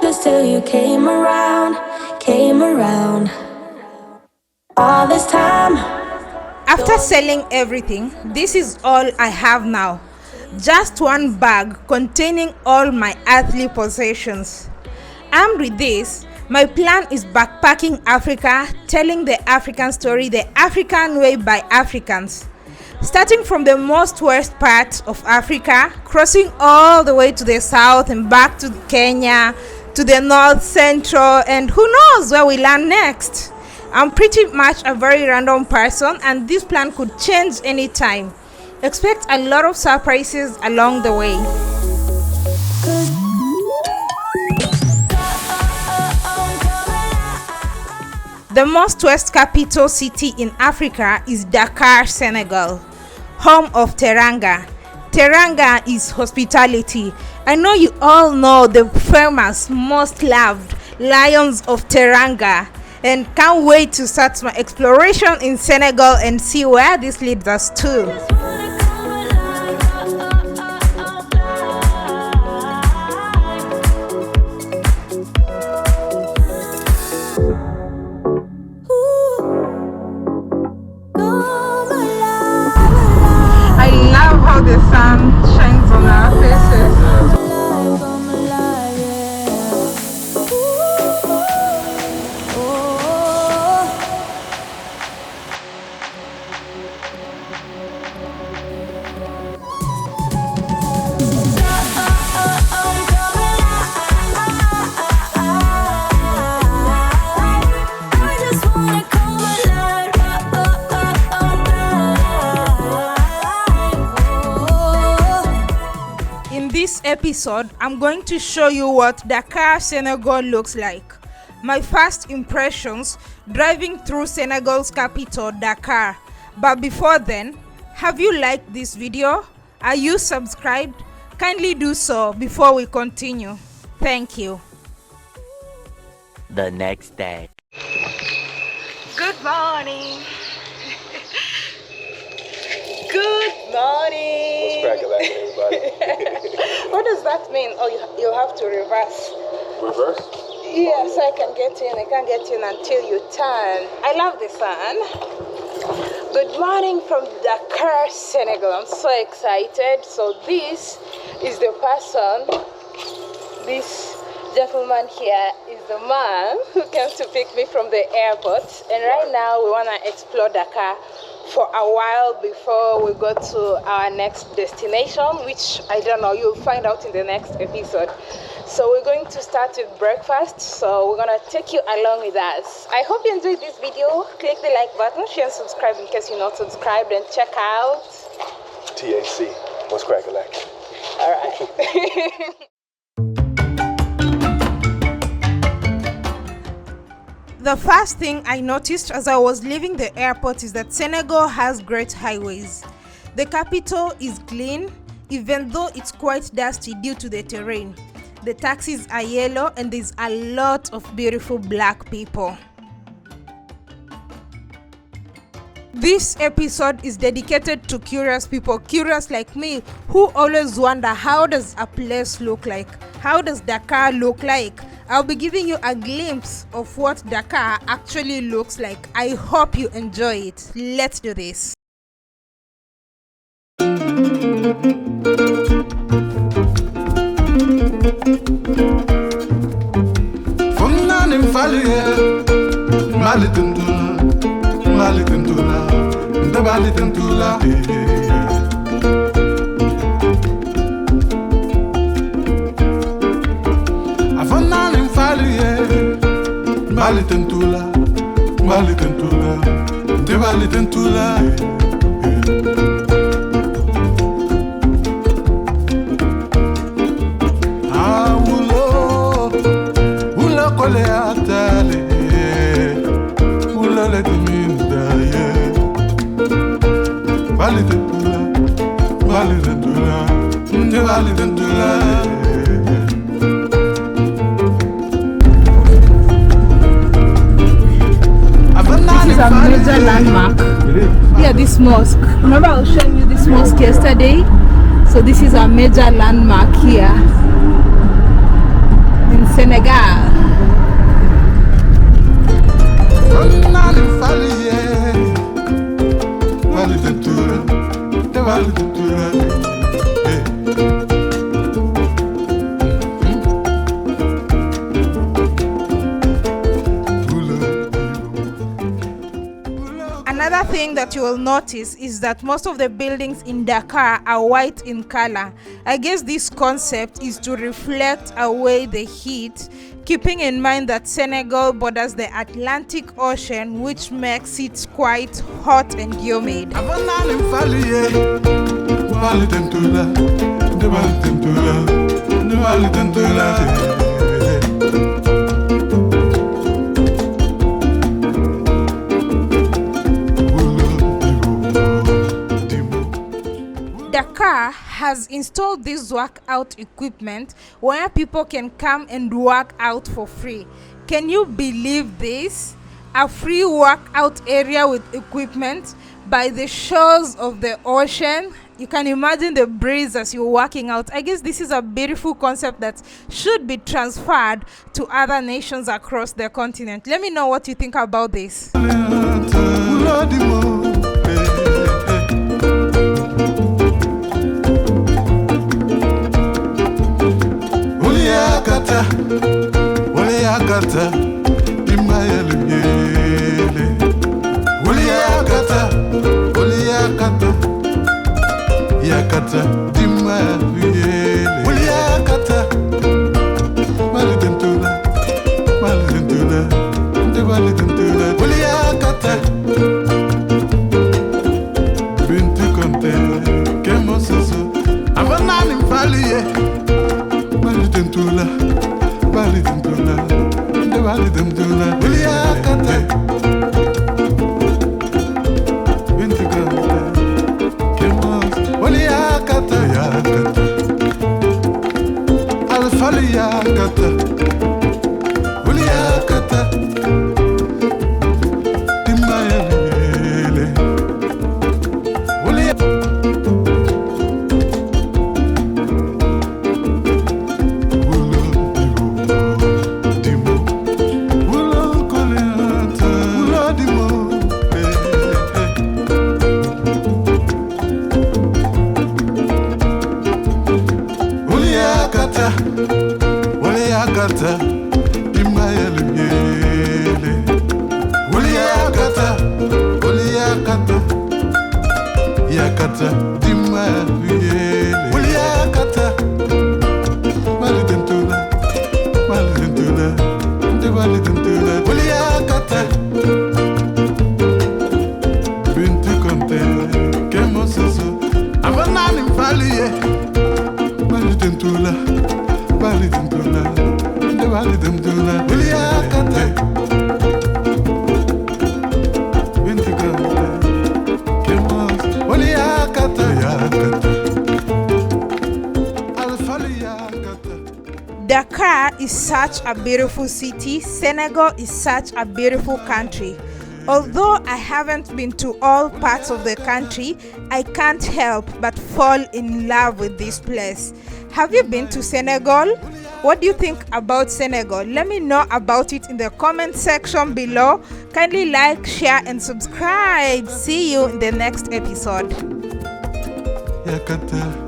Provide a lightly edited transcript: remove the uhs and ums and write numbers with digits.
Just till you came around, all this time. After selling everything, this is all I have now. Just one bag containing all my earthly possessions. Armed with this, my plan is backpacking Africa, telling the African story the African way by Africans. Starting from the most west part of Africa, crossing all the way to the south and back to Kenya, to the north, central, and who knows where we land next. I'm pretty much a very random person, and this plan could change anytime. Expect a lot of surprises along the way. The most west capital city in Africa is Dakar, Senegal, home of Teranga. Teranga is hospitality. I know you all know the famous, most loved lions of Teranga, and can't wait to start my exploration in Senegal and see where this leads us to. I love how the sun shines on our faces. In this episode, I'm going to show you what Dakar, Senegal looks like. My first impressions driving through Senegal's capital, Dakar. But before then, have you liked this video? Are you subscribed? Kindly do so before we continue. Thank you. The next day. Good morning. Good morning. Let's crack it like everybody. What does that mean? Oh, you have to reverse. Reverse? Yes, I can get in. I can't get in until you turn. I love the sun. Good morning from Dakar, Senegal. I'm so excited. So this is the person. This gentleman here is the man who came to pick me from the airport. And right now we want to explore Dakar for a while before we go to our next destination, which I don't know, you'll find out in the next episode. So we're going to start with breakfast, so we're gonna take you along with us. I hope you enjoyed this video. Click the like button, share and subscribe in case you're not subscribed, and check out TAC. Let's crack it like. all right. The first thing I noticed as I was leaving the airport is that Senegal has great highways. The capital is clean, even though it's quite dusty due to the terrain. The taxis are yellow and there's a lot of beautiful black people. This episode is dedicated to curious people, curious like me, who always wonder, how does a place look like? How does Dakar look like? I'll be giving you a glimpse of what Dakar actually looks like. I hope you enjoy it. Let's do this. This is a major landmark. Here, this mosque. Remember I was showing you this mosque yesterday? So this is a major landmark here in Senegal. Another thing that you will notice is that most of the buildings in Dakar are white in color. I guess this concept is to reflect away the heat, keeping in mind that Senegal borders the Atlantic Ocean, which makes it quite hot and humid. Dakar has installed this workout equipment where people can come and work out for free. Can you believe this? A free workout area with equipment by the shores of the ocean. You can imagine the breeze as you're working out. I guess this is a beautiful concept that should be transferred to other nations across the continent. Let me know what you think about this. Dakar is such a beautiful city. Senegal is such a beautiful country. Although I haven't been to all parts of the country, I can't help but fall in love with this place. Have you been to Senegal? What do you think about Senegal? Let me know about it in the comment section below. Kindly like, share and subscribe. See you in the next episode. Yakata